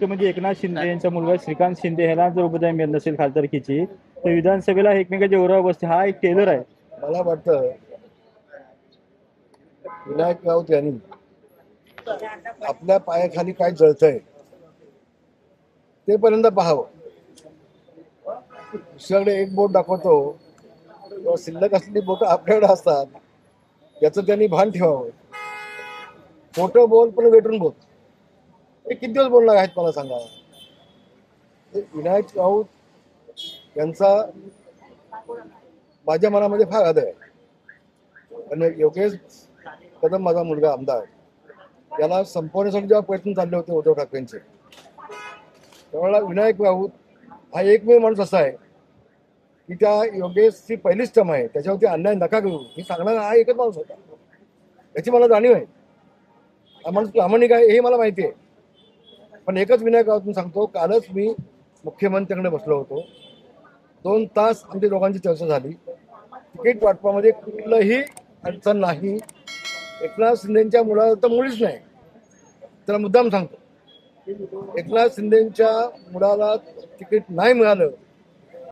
मुख्य म्हणजे एकनाथ शिंदे यांचा मुलगा श्रीकांत शिंदे ह्याला जर उपाध्याय मिळत नसेल खासदारकीची तर विधानसभेला एकमेकांच्या जोरावर बसते, हा एक टेलर आहे. मला वाटतं विनायक राऊत यांनी आपल्या पायाखाली काय जळतंय ते पर्यंत पाहावं. दुसऱ्याकडे एक बोट दाखवतो, शिल्लक असलेली बोट आपल्याकडे असतात, याचं त्यांनी भान ठेवावं. खोटं बोल पण वेटून बोल, हे किती दिवस बोलणार आहेत मला सांगा. विनायक राऊत यांचा माझ्या मनामध्ये फार आदर आहे. आणि योगेश कदम माझा मुलगा आमदार, याला संपवण्यासाठी जेव्हा प्रयत्न चालले होते उद्धव ठाकरेंचे, त्यावेळेला विनायक राऊत हा एकमेव माणूस असा आहे की त्या योगेशची पहिलीच टर्म आहे, त्याच्यावरती अन्याय नका करू मी सांगणारा हा एकच माणूस होता. याची मला जाणीव आहे. हा माणूस प्रामाणिक आहे हे मला माहिती आहे. पण एकच विनायक राऊतून सांगतो, कालच मी मुख्यमंत्र्यांकडे बसलो होतो, 2 तास आमच्या दोघांची चर्चा झाली. तिकीट वाटपामध्ये कुठलंही अडचण नाही. एकनाथ शिंदेच्या मुलाला तर मुळीच नाही. त्याला मुद्दाम सांगतो, एकनाथ शिंदेच्या मुलाला तिकीट नाही मिळालं